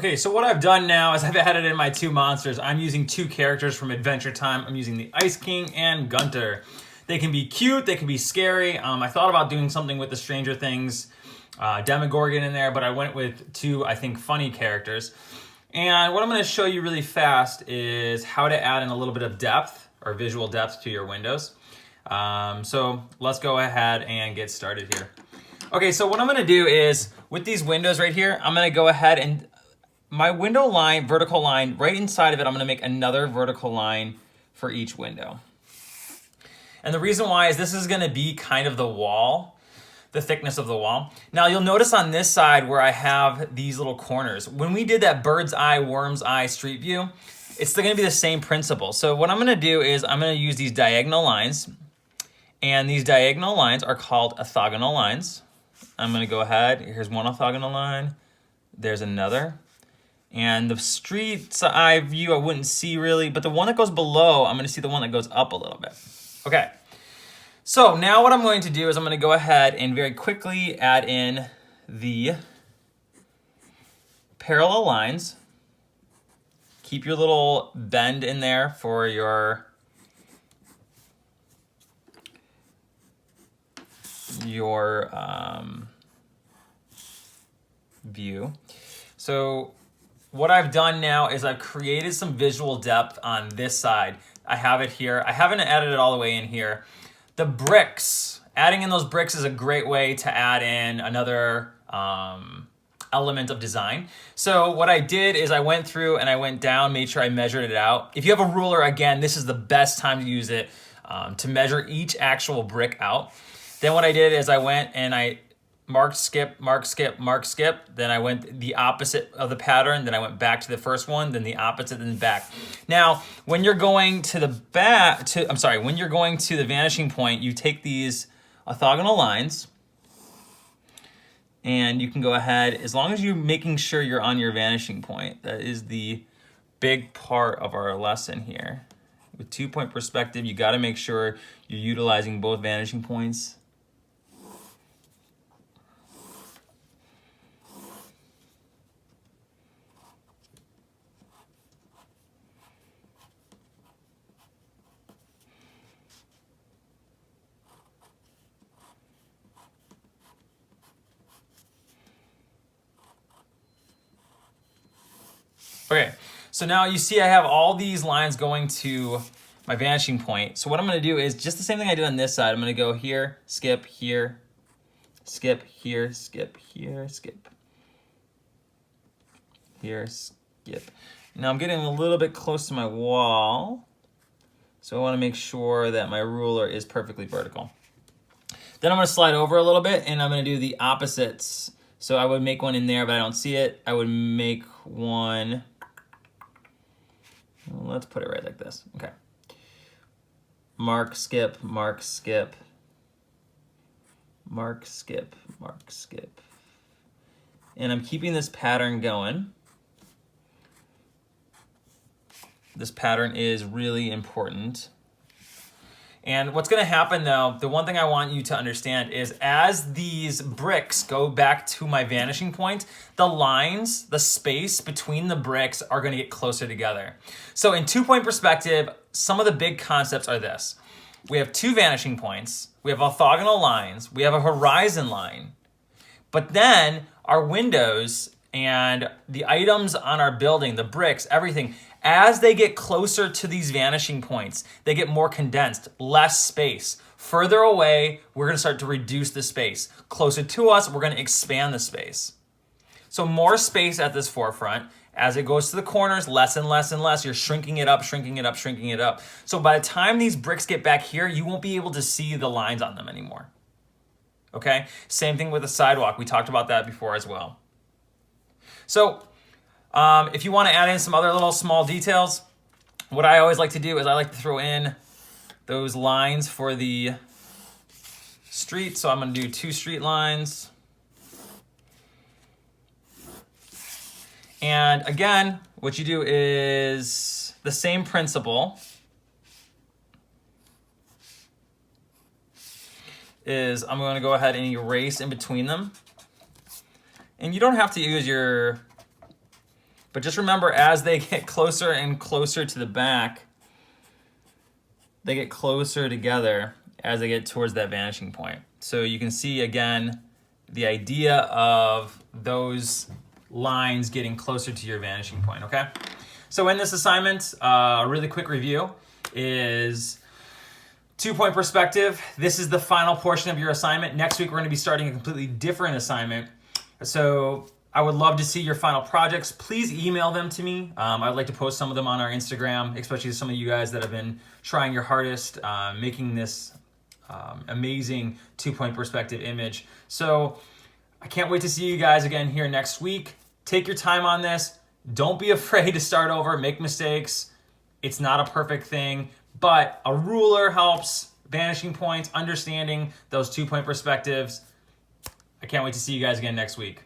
Okay, so what I've done now is I've added in my two monsters. I'm using two characters from Adventure Time. I'm using the Ice King and Gunter. They can be cute, they can be scary. I thought about doing something with the Stranger Things Demogorgon in there, but I went with two, I think, funny characters. And what I'm going to show you really fast is how to add in a little bit of depth or visual depth to your windows. So let's go ahead and get started here. Okay, so what I'm going to do is with these windows right here, I'm going to go ahead and my window line, vertical line, right inside of it, I'm going to make another vertical line for each window. And the reason why is this is going to be kind of the wall, the thickness of the wall. Now you'll notice on this side where I have these little corners. When we did that bird's eye, worm's eye street view, it's still going to be the same principle. So what I'm going to do is I'm going to use these diagonal lines. And these diagonal lines are called orthogonal lines. I'm going to go ahead. Here's one orthogonal line. There's another. And the street's eye view I wouldn't see really, but the one that goes below, I'm going to see the one that goes up a little bit. Okay. So now what I'm going to do is I'm going to go ahead and very quickly add in the parallel lines. Keep your little bend in there for your view. So what I've done now is I've created some visual depth on this side. I have it here. I haven't added it all the way in here. The bricks, adding in those bricks is a great way to add in another element of design. So what I did is I went through and I went down, made sure I measured it out. If you have a ruler, again, this is the best time to use it to measure each actual brick out. Then what I did is I went and I marked, skip, mark, skip, mark, skip. Then I went the opposite of the pattern. Then I went back to the first one, then the opposite, then back. Now, when you're going to the when you're going to the vanishing point, you take these orthogonal lines and you can go ahead, as long as you're making sure you're on your vanishing point. That is the big part of our lesson here. With 2-point perspective, you gotta make sure you're utilizing both vanishing points. Okay, so now you see I have all these lines going to my vanishing point. So what I'm going to do is just the same thing I did on this side. I'm going to go here, skip, here, skip, here, skip, here, skip, here, skip. Now I'm getting a little bit close to my wall, so I want to make sure that my ruler is perfectly vertical. Then I'm going to slide over a little bit and I'm going to do the opposites. So I would make one in there, but I don't see it. I would make one. Let's put it right like this. Okay. Mark, skip, mark, skip. Mark, skip, mark, skip. And I'm keeping this pattern going. This pattern is really important. And what's going to happen though, the one thing I want you to understand is as these bricks go back to my vanishing point, the lines, the space between the bricks are going to get closer together. So in 2-point perspective, some of the big concepts are this. We have two vanishing points, we have orthogonal lines, we have a horizon line, but then our windows and the items on our building, the bricks, everything, as they get closer to these vanishing points, they get more condensed, less space. Further away, we're going to start to reduce the space. Closer to us, we're going to expand the space. So more space at this forefront. As it goes to the corners, less and less and less. You're shrinking it up, shrinking it up, shrinking it up. So by the time these bricks get back here, you won't be able to see the lines on them anymore. Okay? Same thing with the sidewalk. We talked about that before as well. So if you want to add in some other little small details, what I always like to do is I like to throw in those lines for the street. So I'm going to do 2 street lines. And again, what you do is the same principle. Is I'm going to go ahead and erase in between them. And you don't have to use your But just remember, as they get closer and closer to the back, they get closer together as they get towards that vanishing point. So you can see, again, the idea of those lines getting closer to your vanishing point, okay? So in this assignment, a really quick review is 2-point perspective. This is the final portion of your assignment. Next week, we're going to be starting a completely different assignment. So I would love to see your final projects. Please email them to me. I'd like to post some of them on our Instagram, especially some of you guys that have been trying your hardest making this amazing 2-point perspective image. So I can't wait to see you guys again here next week. Take your time on this. Don't be afraid to start over, make mistakes. It's not a perfect thing, but a ruler helps, vanishing points, understanding those 2-point perspectives. I can't wait to see you guys again next week.